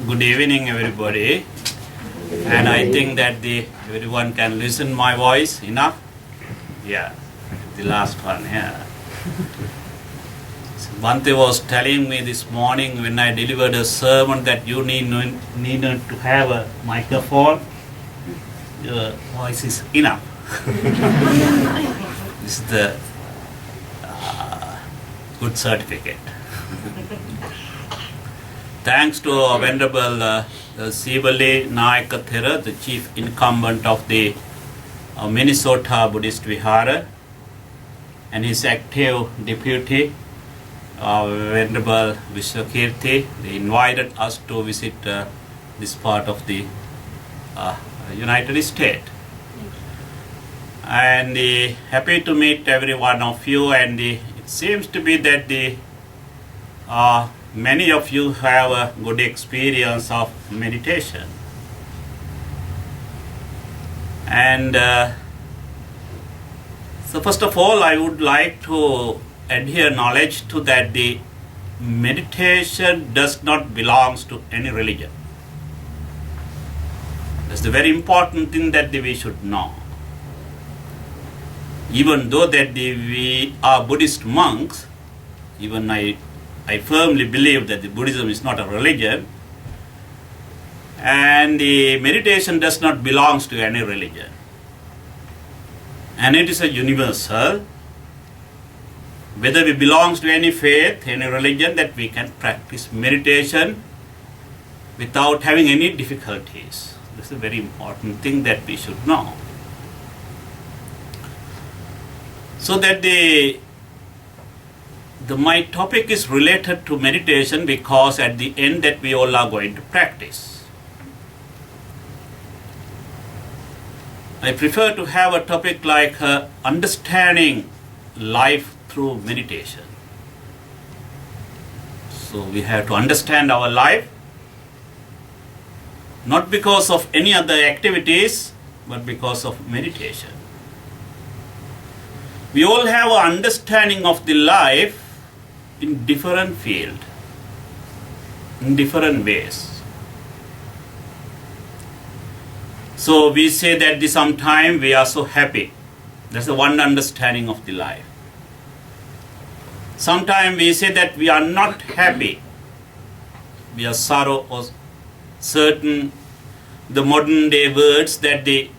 Good evening, everybody. And I think that everyone can listen my voice enough. Yeah, the last one. Yeah. Bhante was telling me this morning when I delivered a sermon that you needed to have a microphone. Your voice is enough. This is the good certificate. Thanks to our Venerable Sivali Nayakathira, the chief incumbent of the Minnesota Buddhist Vihara, and his active deputy, Venerable Vishwakirti. They invited us to visit this part of the United States. And happy to meet every one of you, and it seems to be that many of you have a good experience of meditation. And so first of all, I would like to adhere knowledge to that the meditation does not belong to any religion. That's the very important thing that we should know. Even though that we are Buddhist monks, even I firmly believe that the Buddhism is not a religion, and the meditation does not belong to any religion. And it is a universal, whether we belong to any faith, any religion, that we can practice meditation without having any difficulties. This is a very important thing that we should know. So that my topic is related to meditation, because at the end that we all are going to practice. I prefer to have a topic like understanding life through meditation. So we have to understand our life, not because of any other activities, but because of meditation. We all have an understanding of the life in different field, in different ways. So we say that sometime we are so happy. That's the one understanding of the life. Sometimes we say that we are not happy. We are sorrow, or certain the modern day words that the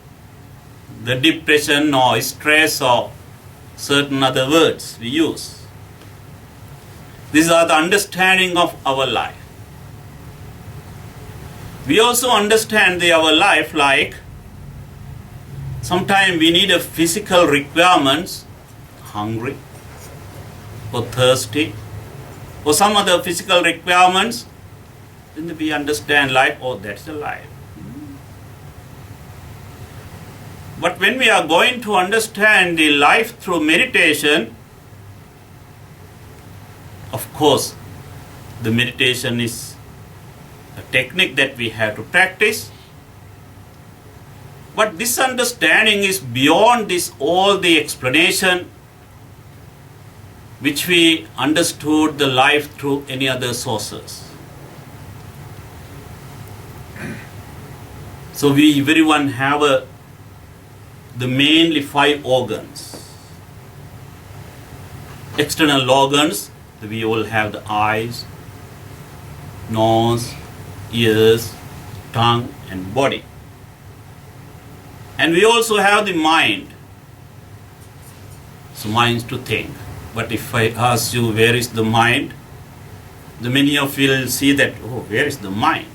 depression or stress or certain other words we use. These are the understanding of our life. We also understand our life like sometimes we need a physical requirements, hungry or thirsty or some other physical requirements. Then we understand life, oh, that's the life. But when we are going to understand the life through meditation, of course, the meditation is a technique that we have to practice. But this understanding is beyond this all the explanation which we understood the life through any other sources. So everyone have the mainly 5 organs. External organs, we all have the eyes, nose, ears, tongue and body. And we also have the mind. So minds to think. But if I ask you where is the mind, the many of you will see that, oh, where is the mind?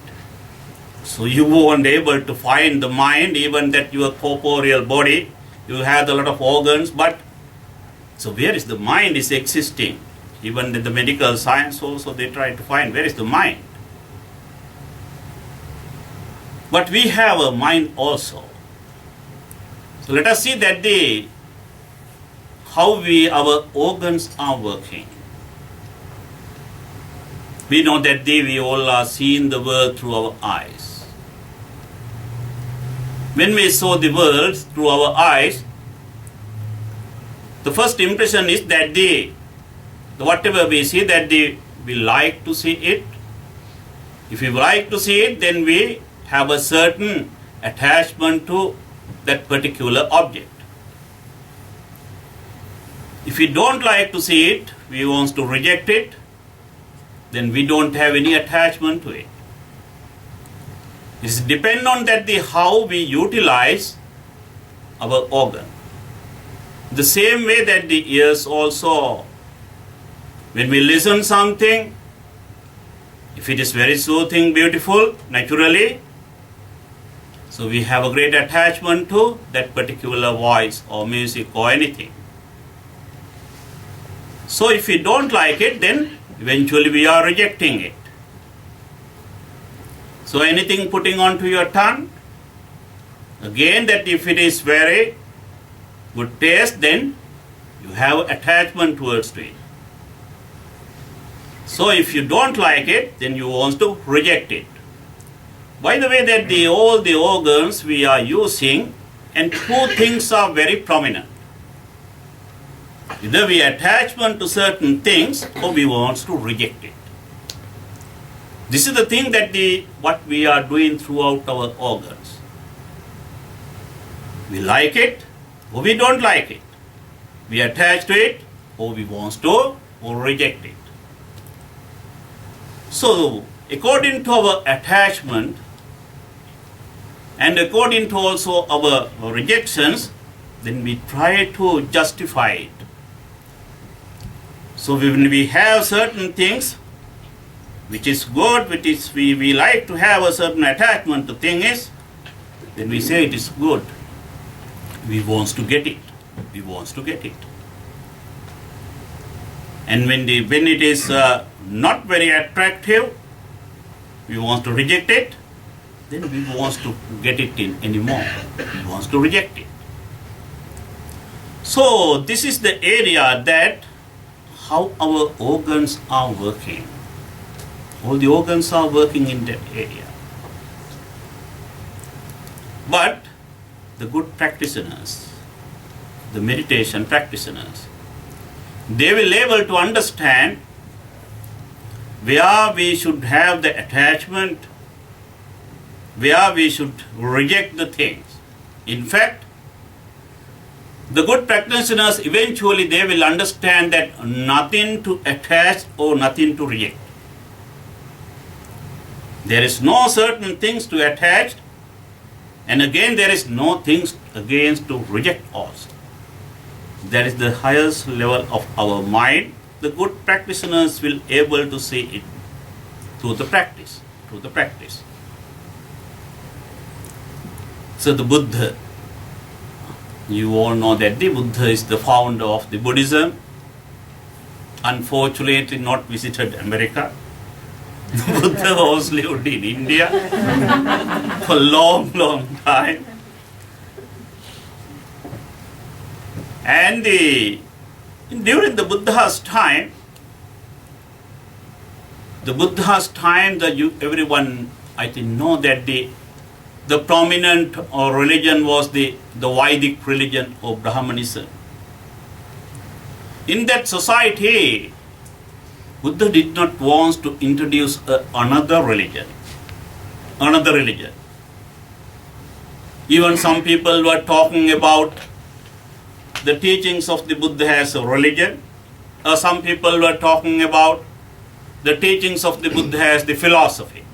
So you won't able to find the mind, even that your corporeal body, you have a lot of organs, but so where is the mind is existing? Even in the medical science also they try to find where is the mind. But we have a mind also. So let us see that how our organs are working. We know that we all are seeing the world through our eyes. When we saw the world through our eyes, the first impression is that whatever we see, that we like to see it, If we like to see it, then we have a certain attachment to that particular object. If we don't like to see it, we want to reject it, then we don't have any attachment to it. It depends on that how we utilize our organ. The same way that the ears also, when we listen something, if it is very soothing, beautiful, naturally, so we have a great attachment to that particular voice or music or anything. So if we don't like it, then eventually we are rejecting it. So anything putting onto your tongue, again that if it is very good taste, then you have attachment towards it. So if you don't like it, then you want to reject it. By the way, that all the organs we are using, and two things are very prominent. Either we attachment to certain things or we want to reject it. This is the thing that what we are doing throughout our organs. We like it or we don't like it. We attach to it or we want to or reject it. So according to our attachment and according to also our rejections, then we try to justify it. So when we have certain things which is good, which is we like to have a certain attachment to things, then we say it is good. We want to get it. We want to get it. And when it is not very attractive, we want to reject it, then we want to get it in anymore. We want to reject it. So this is the area that how our organs are working. All the organs are working in that area. But the good practitioners, the meditation practitioners, they will be able to understand where we should have the attachment, where we should reject the things. In fact, the good practitioners eventually they will understand that nothing to attach or nothing to reject. There is no certain things to attach, and again there is no things against to reject also. That is the highest level of our mind. The good practitioners will able to see it through the practice. So the Buddha, you all know that the Buddha is the founder of the Buddhism. Unfortunately not visited America. The Buddha was lived in India for a long time. And during the Buddha's time, everyone I think know that the prominent religion was the Vedic religion of Brahmanism. In that society, Buddha did not want to introduce another religion. Even some people were talking about the teachings of the Buddha as a religion. Some people were talking about the teachings of the Buddha as the philosophy.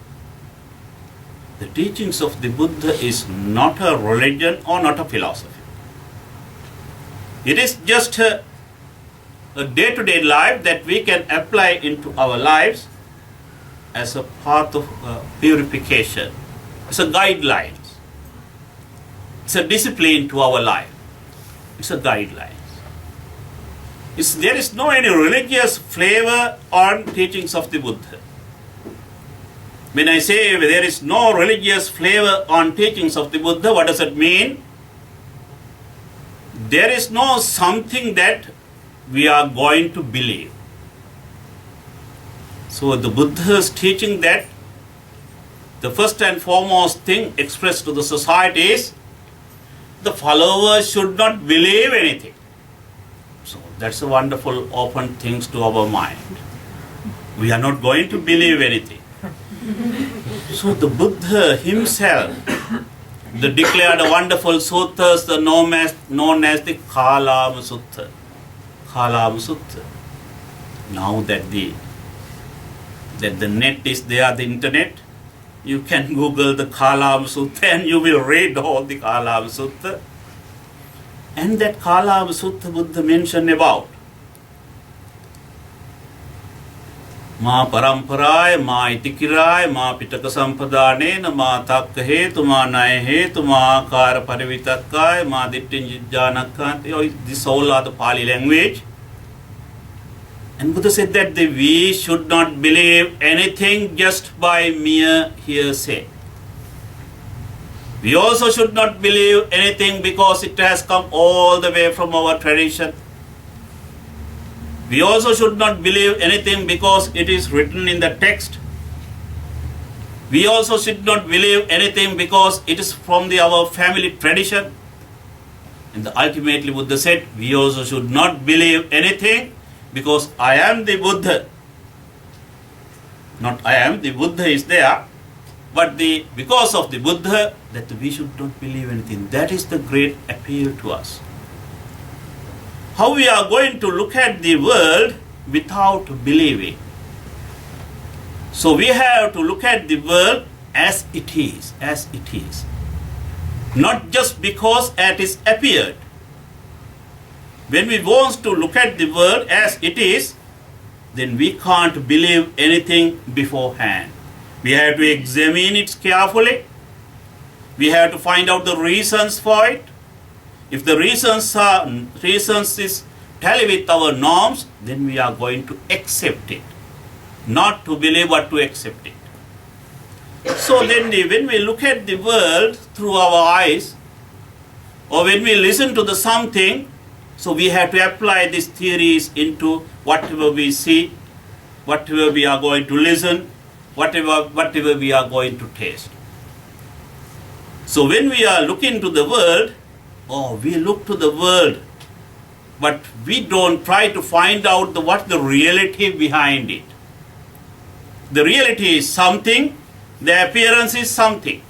The teachings of the Buddha is not a religion or not a philosophy. It is just a day-to-day life that we can apply into our lives as a path of purification. It's a guideline. It's a discipline to our life. It's a guideline. There is no any religious flavor on teachings of the Buddha. When I say there is no religious flavor on teachings of the Buddha, what does it mean? There is no something that we are going to believe. So the Buddha is teaching that the first and foremost thing expressed to the society is the followers should not believe anything. So that's a wonderful open things to our mind. We are not going to believe anything. So the Buddha himself declared a wonderful suttas known as the Kalama Sutta. Kalama Sutta. Now that the net is there, the internet, you can Google the Kalama Sutta and you will read all the Kalama Sutta. And that Kalama Sutta Buddha mentioned about Ma Paramparai, Ma Itikirai, Ma Pitaka Sampadane, Ma Takka Hetu, Ma Naya Hetu, Ma Akara Parivitakai, Ma Dittinjanakanti. These all are the Pali language. And Buddha said that we should not believe anything just by mere hearsay. We also should not believe anything because it has come all the way from our tradition. We also should not believe anything because it is written in the text. We also should not believe anything because it is from our family tradition. And ultimately Buddha said, we also should not believe anything because I am the Buddha. Not I am, the Buddha is there. But because of the Buddha, that we should not believe anything. That is the great appeal to us. How we are going to look at the world without believing. So we have to look at the world as it is, Not just because it is appeared. When we want to look at the world as it is, then we can't believe anything beforehand. We have to examine it carefully. We have to find out the reasons for it. If the reasons is tally with our norms, then we are going to accept it. Not to believe, but to accept it. So then when we look at the world through our eyes, or when we listen to the something, so we have to apply these theories into whatever we see, whatever we are going to listen, whatever we are going to taste. So when we are looking to the world, we look to the world, but we don't try to find out what the reality behind it. The reality is something, the appearance is something.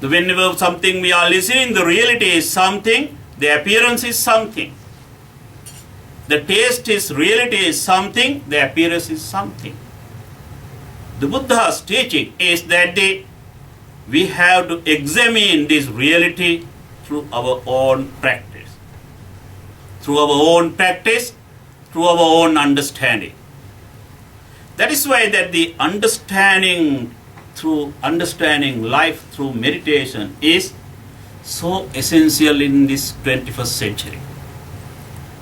Whenever something we are listening, the reality is something, the appearance is something. The taste is reality is something, the appearance is something. The Buddha's teaching is that we have to examine this reality through our own practice. Through our own practice, through our own understanding. That is why that the understanding life through meditation is so essential in this 21st century.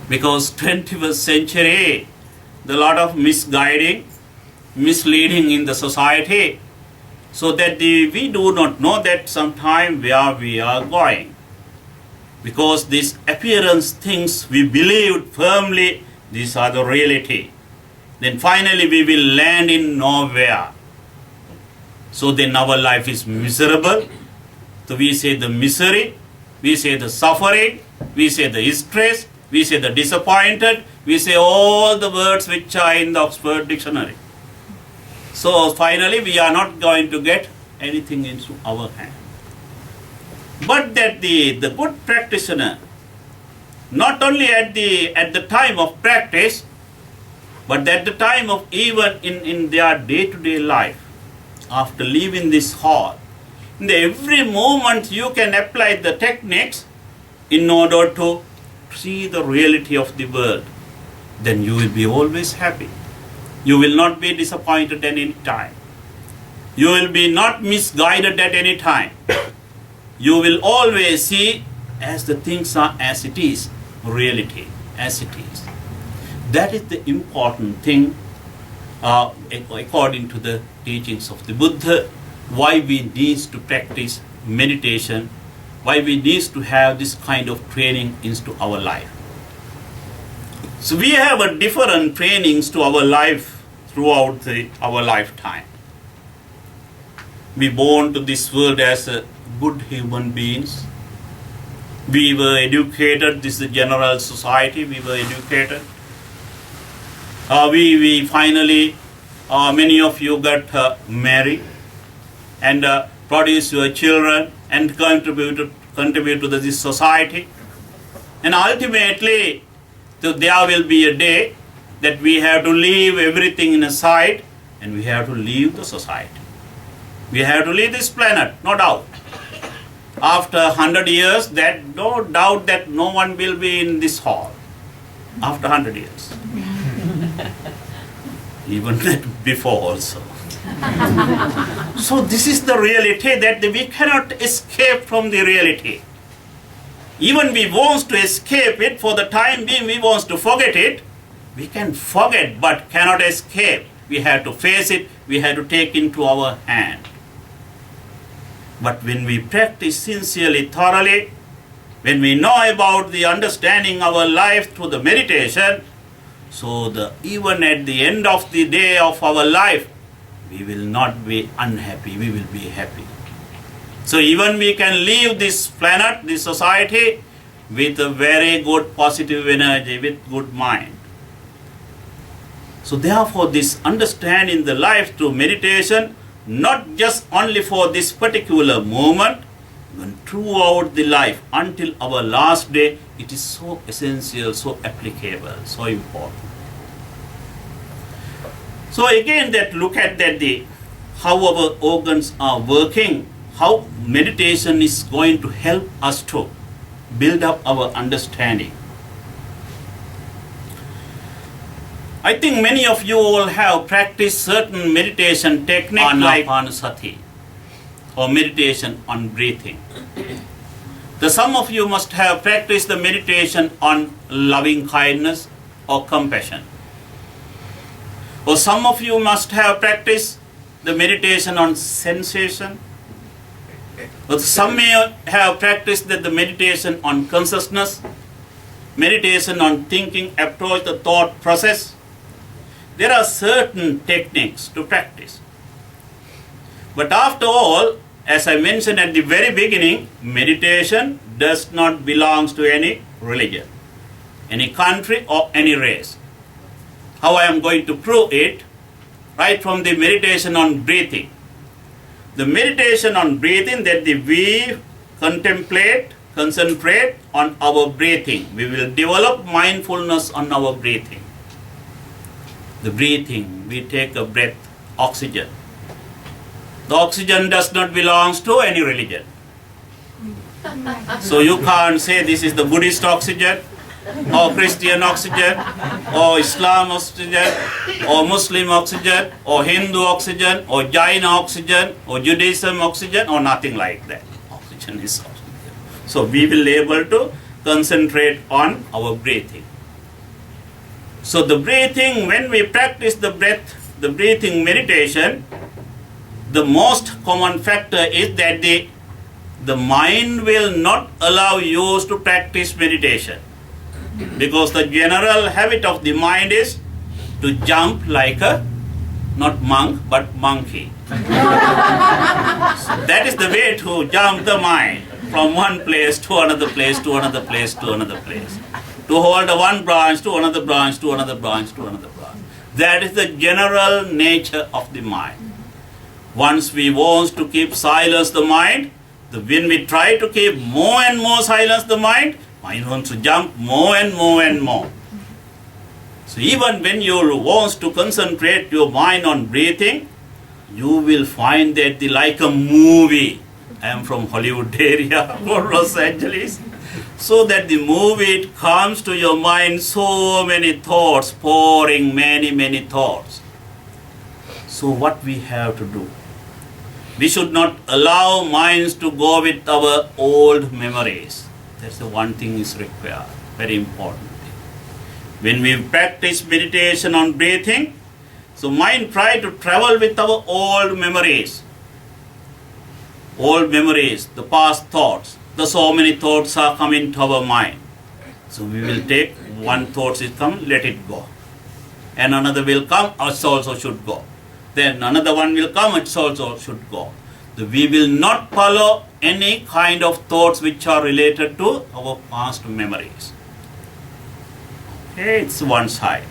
Because 21st century, there are a lot of misleading in the society, so that we do not know that sometime where we are going. Because these appearance things we believed firmly, these are the reality. Then finally we will land in nowhere. So then our life is miserable. So we say the misery, we say the suffering, we say the stress, we say the disappointed, we say all the words which are in the Oxford Dictionary. So finally we are not going to get anything into our hand. But that the good practitioner, not only at the time of practice, but at the time of even in their day-to-day life, after leaving this hall, in every moment you can apply the techniques in order to see the reality of the world. Then you will be always happy. You will not be disappointed at any time. You will be not misguided at any time. You will always see as the things are as it is, reality as it is. That is the important thing according to the teachings of the Buddha, why we need to practice meditation, why we need to have this kind of training into our life. So we have a different trainings to our life throughout our lifetime. We born to this world as good human beings. We were educated, this is the general society, we were educated. We finally many of you got married and produce your children and contribute to this society. And ultimately, there will be a day that we have to leave everything aside and we have to leave the society. We have to leave this planet, no doubt. After 100 years, that no doubt that no one will be in this hall. After 100 years. Even that before also. So this is the reality that we cannot escape from the reality. Even we want to escape it, for the time being we want to forget it. We can forget but cannot escape. We have to face it, we have to take into our hand. But when we practice sincerely, thoroughly, when we know about the understanding our life through the meditation, so even at the end of the day of our life, we will not be unhappy, we will be happy. So even we can leave this planet, this society, with a very good positive energy, with good mind. So therefore this understanding the life through meditation, not just only for this particular moment, but throughout the life until our last day, it is so essential, so applicable, so important. So again, that look at that how our organs are working, how meditation is going to help us to build up our understanding. I think many of you all have practiced certain meditation technique like Anapanasati or meditation on breathing. Some of you must have practiced the meditation on loving kindness or compassion. Or some of you must have practiced the meditation on sensation. Or some may have practiced the meditation on consciousness, meditation on thinking, approach the thought process. There are certain techniques to practice. But after all, as I mentioned at the very beginning, meditation does not belong to any religion, any country or any race. How I am going to prove it? Right from the meditation on breathing. The meditation on breathing that we concentrate on our breathing. We will develop mindfulness on our breathing. The breathing, we take a breath, oxygen. The oxygen does not belong to any religion. So you can't say this is the Buddhist oxygen, or Christian oxygen, or Islam oxygen, or Muslim oxygen, or Hindu oxygen, or Jaina oxygen, or Judaism oxygen, or nothing like that. Oxygen is oxygen. So we will be able to concentrate on our breathing. So the breathing, when we practice the breathing meditation, the most common factor is that the mind will not allow you to practice meditation. Because the general habit of the mind is to jump like not monk, but monkey. So that is the way to jump the mind from one place to another place, to another place, to another place. To hold one branch to another branch, to another branch, to another branch. That is the general nature of the mind. Once we want to keep silence the mind, when we try to keep more and more silence the mind wants to jump more and more and more. So even when you want to concentrate your mind on breathing, you will find that like a movie. I am from Hollywood area or Los Angeles. So that the movie, it comes to your mind so many thoughts, pouring many thoughts. So what we have to do? We should not allow minds to go with our old memories. That's the one thing is required, very important. When we practice meditation on breathing, so mind try to travel with our old memories. Old memories, the past thoughts. So many thoughts are coming to our mind. So we will take one thought is come, let it go. And another will come, it also should go. Then another one will come, it also should go. We will not follow any kind of thoughts which are related to our past memories. Okay, it's one side.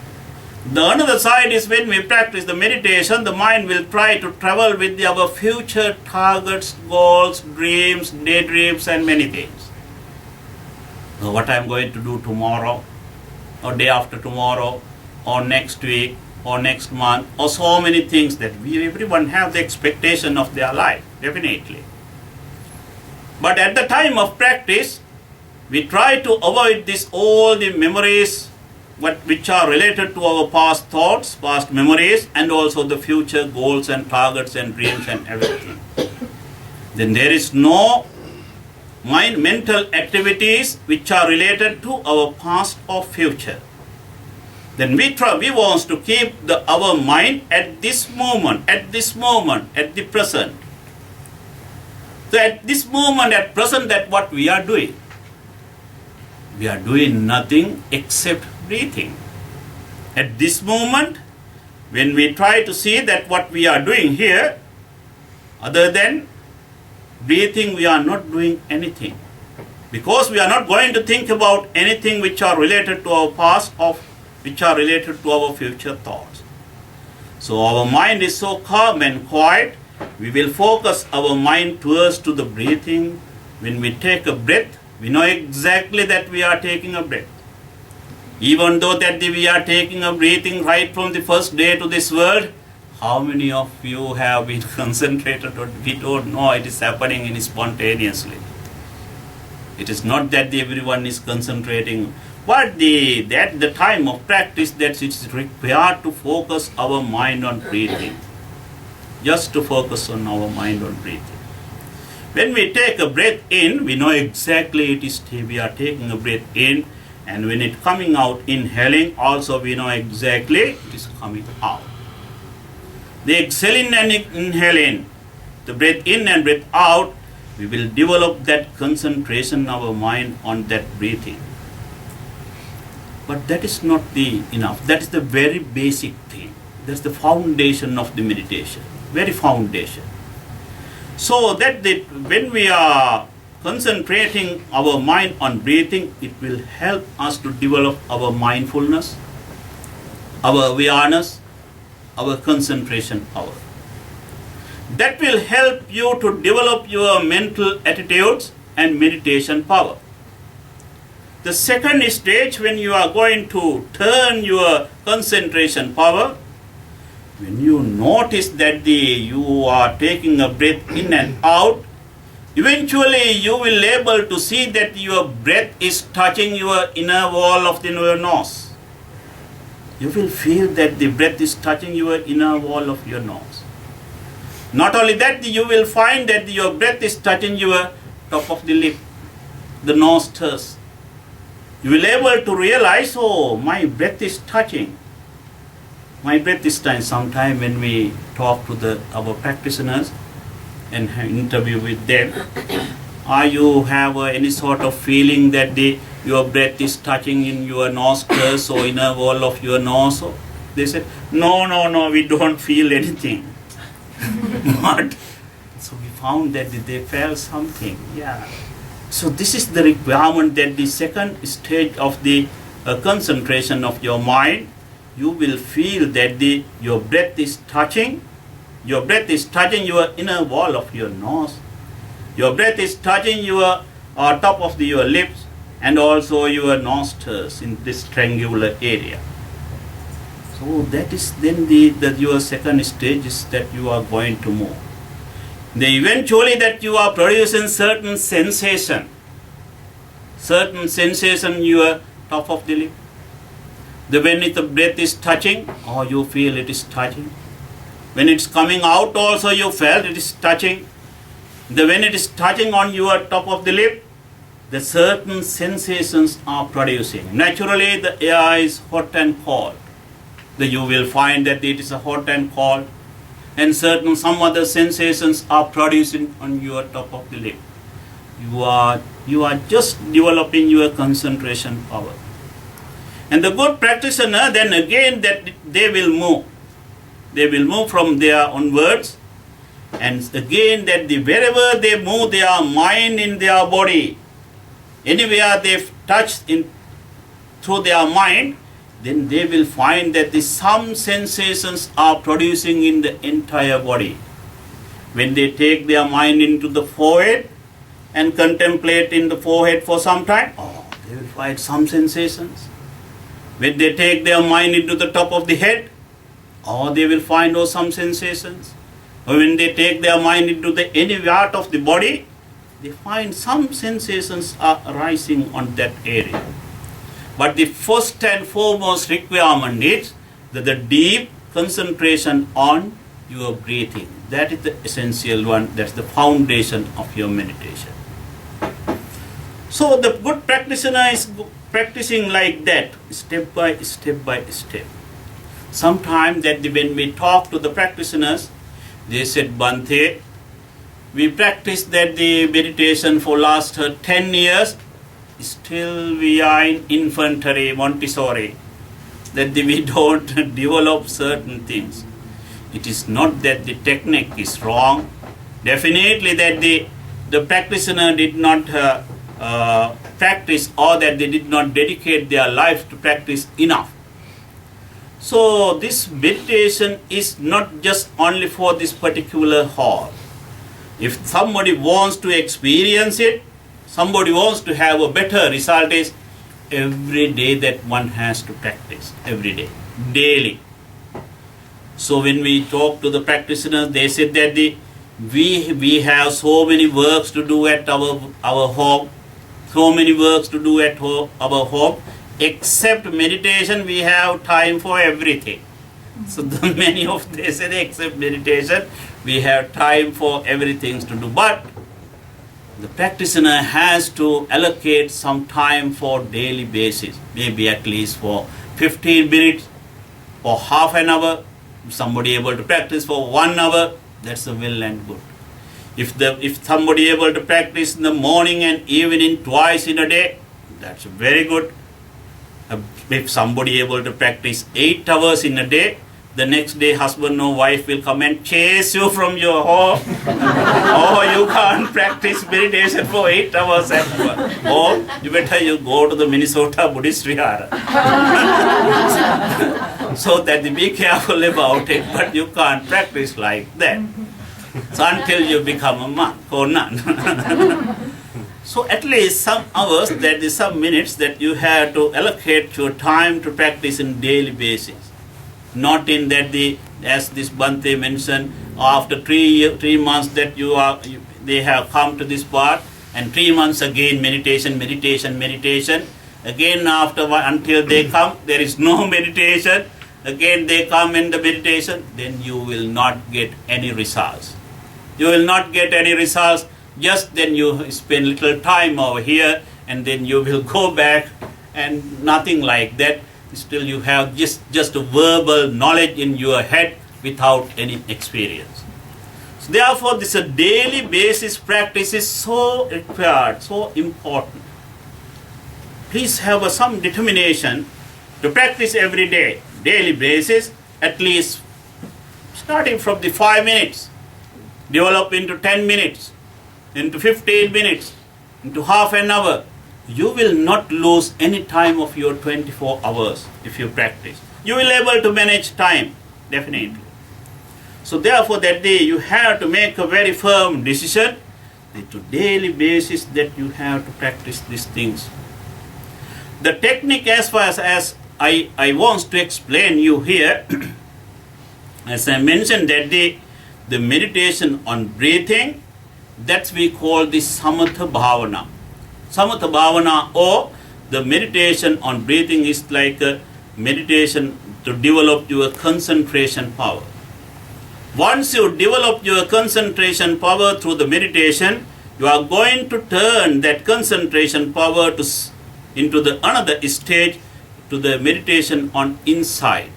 The another side is when we practice the meditation, the mind will try to travel with our future targets, goals, dreams, daydreams, and many things. So what I am going to do tomorrow, or day after tomorrow, or next week, or next month, or so many things that everyone have the expectation of their life, definitely. But at the time of practice, we try to avoid all the memories which are related to our past thoughts, past memories, and also the future goals and targets and dreams and everything. Then there is no mental activities which are related to our past or future. Then we want to keep our mind at this moment, at the present. So at this moment, at present, that what we are doing? We are doing nothing except breathing. At this moment, when we try to see that what we are doing here, other than breathing, we are not doing anything. Because we are not going to think about anything which are related to our past or which are related to our future thoughts. So our mind is so calm and quiet, we will focus our mind towards to the breathing. When we take a breath, we know exactly that we are taking a breath. Even though that we are taking a breathing right from the first day to this world, how many of you have been concentrated on? We don't know, it is happening spontaneously. It is not that everyone is concentrating, but at the time of practice, that it is required to focus our mind on breathing. Just to focus on our mind on breathing. When we take a breath in, we know exactly we are taking a breath in, and when it coming out, inhaling, also we know exactly it is coming out. The exhaling and inhaling, the breath in and breath out, we will develop that concentration of our mind on that breathing. But that is not enough. That is the very basic thing. That's the foundation of the meditation. Very foundation. So that when we are concentrating our mind on breathing, it will help us to develop our mindfulness, our awareness, our concentration power. That will help you to develop your mental attitudes and meditation power. The second stage, when you are going to turn your concentration power, when you notice that you are taking a breath in and out, eventually you will be able to see that your breath is touching your inner wall of your nose. You will feel that the breath is touching your inner wall of your nose. Not only that, you will find that your breath is touching your top of the lip, the nostrils. You will be able to realize, oh, my breath is touching. My breath is touching. Sometime when we talk to our practitioners and interview with them, you have any sort of feeling that your breath is touching in your nostrils or inner wall of your nose? They said, no, we don't feel anything. But so we found that they felt something. Yeah. So this is the requirement, that the second stage of the concentration of your mind, you will feel that your breath is touching. Your breath is touching your inner wall of your nose. Your breath is touching your top of your lips and also your nostrils in this triangular area. So that is then your second stage is that you are going to move. Then eventually that you are producing certain sensation your top of the lip. When the breath is touching, you feel it is touching. When it's coming out also, you felt it is touching. When it is touching on your top of the lip, the certain sensations are producing. Naturally, the air is hot and cold. You will find that it is hot and cold, and some other sensations are producing on your top of the lip. You are just developing your concentration power. And the good practitioner, then again, that they will move. They will move from there onwards, and again that wherever they move their mind in their body, anywhere they touch through their mind, then they will find that some sensations are producing in the entire body. When they take their mind into the forehead and contemplate in the forehead for some time, they will find some sensations. When they take their mind into the top of the head, they will find some sensations. Or when they take their mind into any part of the body, they find some sensations are arising on that area. But the first and foremost requirement is that the deep concentration on your breathing. That is the essential one. That's the foundation of your meditation. So the good practitioner is practicing like that, step by step by step. Sometimes when we talk to the practitioners, they said, Bhante, we practiced the meditation for last 10 years. Still we are in infantry, Montessori, that we don't develop certain things. It is not that the technique is wrong. Definitely that the practitioner did not practice, or that they did not dedicate their life to practice enough. So this meditation is not just only for this particular hall. If somebody wants to experience it, somebody wants to have a better result, is every day that one has to practice, every day, daily. So when we talk to the practitioners, they said that we have so many works to do at our home, so many works to do at our home, except meditation we have time for everything. So many of they said except meditation we have time for everything to do. But the practitioner has to allocate some time for daily basis, maybe at least for 15 minutes or half an hour. Somebody able to practice for 1 hour, that's a well and good. If somebody able to practice in the morning and evening twice in a day, that's very good. If somebody able to practice 8 hours in a day, the next day husband or wife will come and chase you from your home. You can't practice meditation for 8 hours or you better you go to the Minnesota Buddhist Vihara. So that be careful about it, but you can't practice like that. So until you become a monk or nun. So at least some hours, that is some minutes that you have to allocate your time to practice in daily basis. Not in that as this Bhante mentioned, after 3 months that they have come to this part, and 3 months again meditation. Again until they come, there is no meditation. Again they come in the meditation, then you will not get any results. You will not get any results. Just then you spend little time over here and then you will go back and nothing like that. Still you have just a verbal knowledge in your head without any experience. So therefore this daily basis practice is so required, so important. Please have some determination to practice every day, daily basis, at least starting from the 5 minutes, develop into 10 minutes, into 15 minutes, into half an hour. You will not lose any time of your 24 hours if you practice. You will be able to manage time, definitely. So therefore that day you have to make a very firm decision that on daily basis that you have to practice these things. The technique as far as I want to explain you here, as I mentioned that the meditation on breathing, that we call the samatha bhavana. Samatha bhavana, or the meditation on breathing, is like a meditation to develop your concentration power. Once you develop your concentration power through the meditation, you are going to turn that concentration power into the another stage, to the meditation on insight.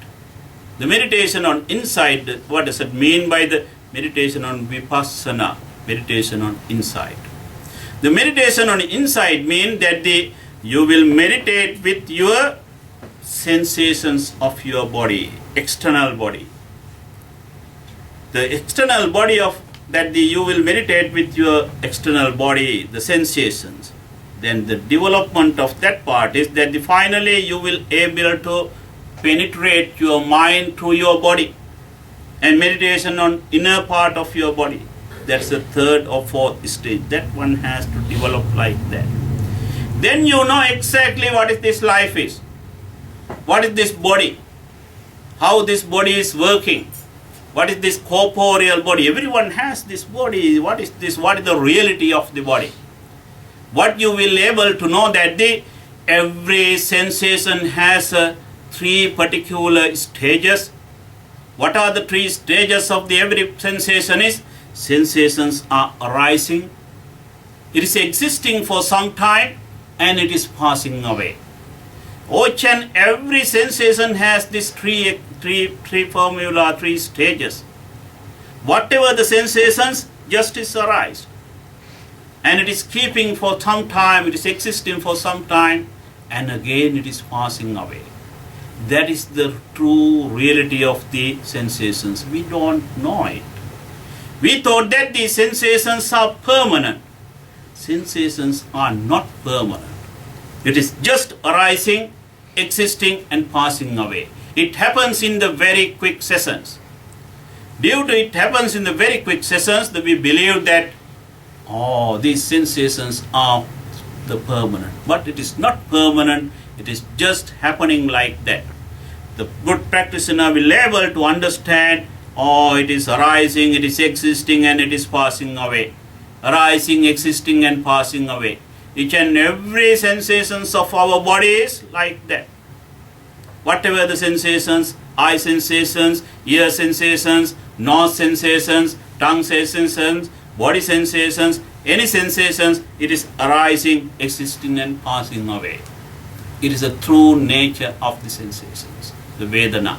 The meditation on insight, what does it mean by the meditation on vipassana? Meditation on insight. The meditation on insight means that you will meditate with your sensations of your body, external body. The external body of that you will meditate with your external body, the sensations. Then the development of that part is that finally you will able to penetrate your mind through your body, and meditation on inner part of your body. That's the third or fourth stage. That one has to develop like that. Then you know exactly what is this life is. What is this body? How this body is working? What is this corporeal body? Everyone has this body. What is this? What is the reality of the body? What you will able to know that every sensation has three particular stages. What are the three stages of the every sensation is? Sensations are arising. It is existing for some time and it is passing away. Each and every sensation has this three formula, three stages. Whatever the sensations, just is arise. And it is keeping for some time, it is existing for some time, and again it is passing away. That is the true reality of the sensations. We don't know it. We thought that the sensations are permanent. Sensations are not permanent. It is just arising, existing and passing away. It happens in the very quick sessions. Due to it happens in the very quick sessions, that we believe that these sensations are the permanent. But it is not permanent. It is just happening like that. The good practitioner will be able to understand, it is arising, it is existing and it is passing away. Arising, existing and passing away. Each and every sensations of our body is like that. Whatever the sensations, eye sensations, ear sensations, nose sensations, tongue sensations, body sensations, any sensations, it is arising, existing and passing away. It is a true nature of the sensations, the Vedana.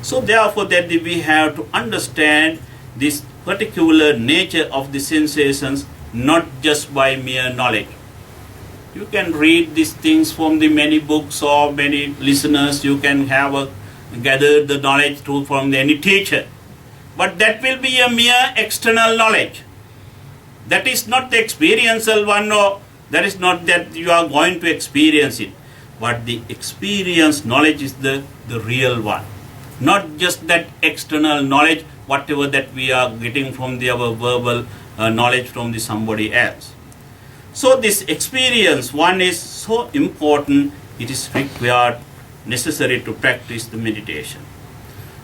So therefore that we have to understand this particular nature of the sensations, not just by mere knowledge. You can read these things from the many books or many listeners. You can have gathered the knowledge from any teacher. But that will be a mere external knowledge. That is not the experiential one, or that is not that you are going to experience it. But the experience knowledge is the real one. Not just that external knowledge, whatever that we are getting from our verbal knowledge from somebody else. So this experience one is so important, it is required, necessary to practice the meditation.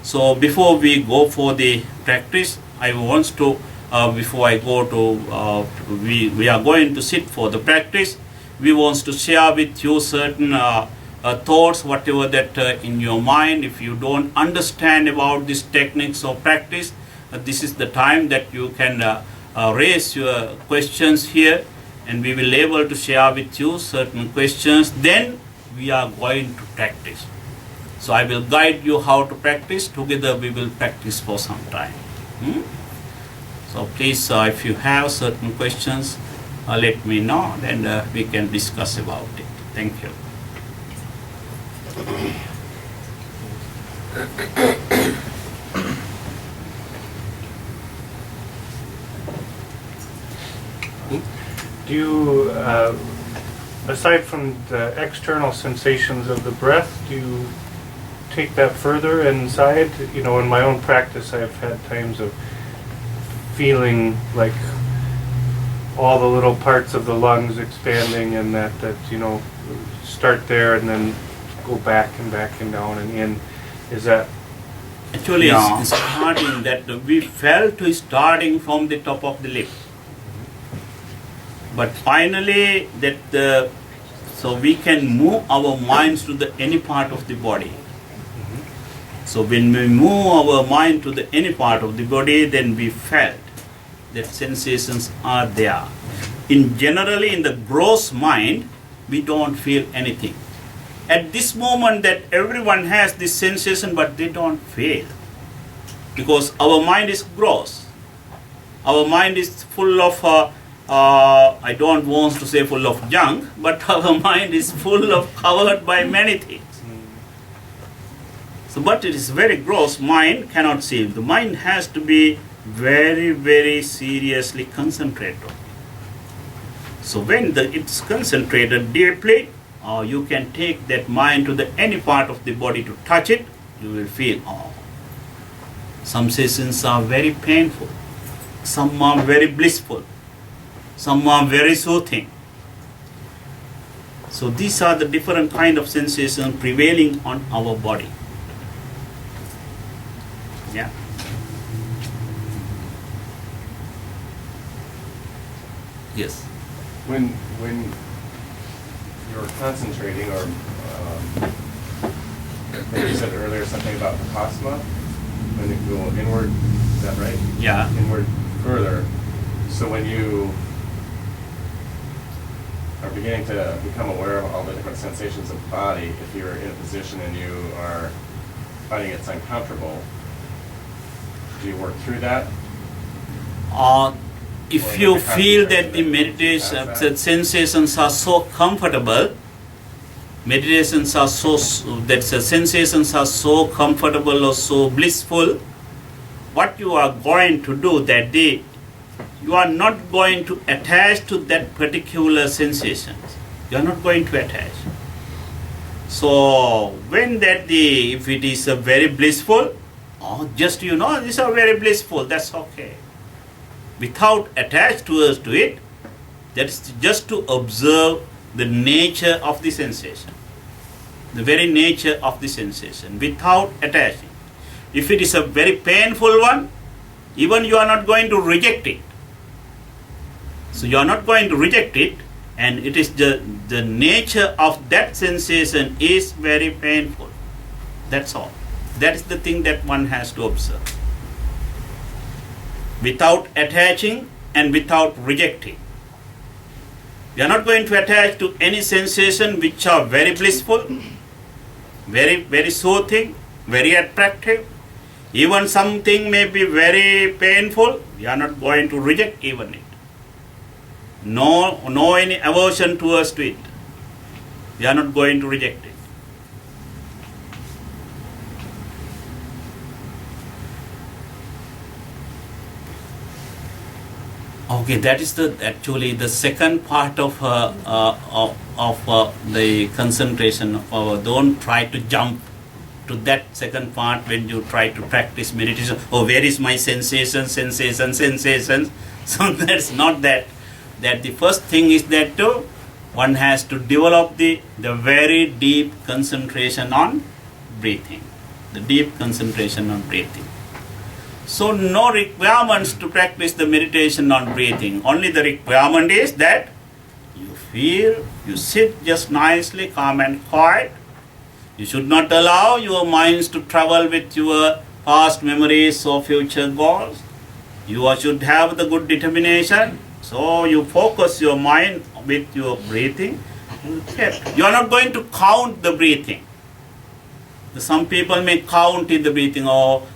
So before we go for the practice, I want to, before I go to, we are going to sit for the practice. We want to share with you certain thoughts, whatever that in your mind. If you don't understand about these techniques of practice, this is the time that you can raise your questions here, and we will be able to share with you certain questions. Then we are going to practice. So I will guide you how to practice. Together we will practice for some time. So please, if you have certain questions, let me know, then we can discuss about it. Thank you. Do you, aside from the external sensations of the breath, do you take that further inside? You know, in my own practice, I've had times of feeling like all the little parts of the lungs expanding, and that you know, start there and then go back and down and in. Is that actually starting that we felt starting from the top of the lip, but finally that so we can move our minds to the any part of the body. So when we move our mind to the any part of the body, then we felt that sensations are there. Generally in the gross mind, we don't feel anything. At this moment that everyone has this sensation, but they don't feel, because our mind is gross. Our mind is full of I don't want to say full of junk, but our mind is full of covered by many things. So, but it is very gross. Mind cannot see. The mind has to be very, very seriously concentrated. So when it's concentrated deeply, or you can take that mind to the any part of the body to touch it, you will feel, some sessions are very painful, some are very blissful, some are very soothing. So these are the different kind of sensations prevailing on our body. Yeah. Yes. When you're concentrating, or I think you said earlier something about Vipassana, when you go inward, is that right? Yeah. Inward further. So when you are beginning to become aware of all the different sensations of the body, if you're in a position and you are finding it's uncomfortable, do you work through that? If you feel that the meditation the sensations are so comfortable, meditations are so that the sensations are so comfortable or so blissful, what you are going to do that day, you are not going to attach to that particular sensation. You are not going to attach. So when that day, if it is a very blissful, just these are very blissful, that's okay. Without attached to it, that is just to observe the nature of the sensation, the very nature of the sensation, without attaching. If it is a very painful one, even you are not going to reject it. So you are not going to reject it, and it is the nature of that sensation is very painful. That's all. That is the thing that one has to observe. Without attaching and without rejecting. We are not going to attach to any sensation which are very blissful, very, very soothing, very attractive. Even something may be very painful, we are not going to reject even it. No any aversion towards to it. We are not going to reject it. Okay, that is actually the second part of the concentration. Don't try to jump to that second part when you try to practice meditation. Where is my sensation? So that's not that. That the first thing is that one has to develop the very deep concentration on breathing. The deep concentration on breathing. So no requirements to practice the meditation on breathing. Only the requirement is that you sit just nicely, calm and quiet. You should not allow your minds to travel with your past memories or future goals. You should have the good determination. So you focus your mind with your breathing. You are not going to count the breathing. Some people may count in the breathing,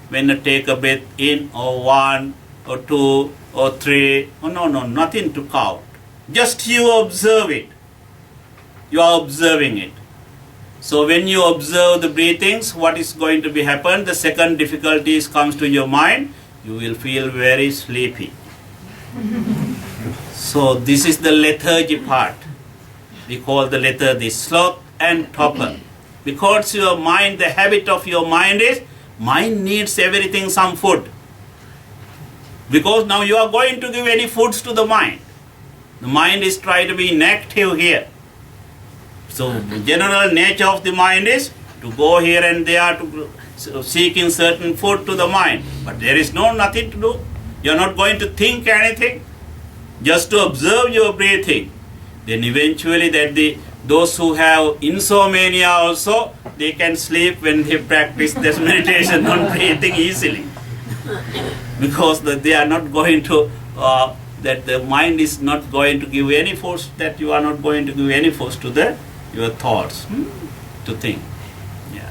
when you take a breath in, 1 or 2 or 3. No, nothing to count. Just you observe it. You are observing it. So when you observe the breathings, what is going to be happen? The second difficulties comes to your mind. You will feel very sleepy. So this is the lethargy part. We call the lethargy sloth and torpor. Because your mind, the habit of your mind is, mind needs everything, some food. Because now you are going to give any foods to the mind. The mind is trying to be inactive here. So the general nature of the mind is to go here and there to seeking certain food to the mind. But there is nothing to do. You are not going to think anything. Just to observe your breathing. Then eventually those who have insomnia also, they can sleep when they practice this meditation on breathing easily. Because they are not going to, that the mind is not going to give any force, that you are not going to give any force to your thoughts to think. Yeah.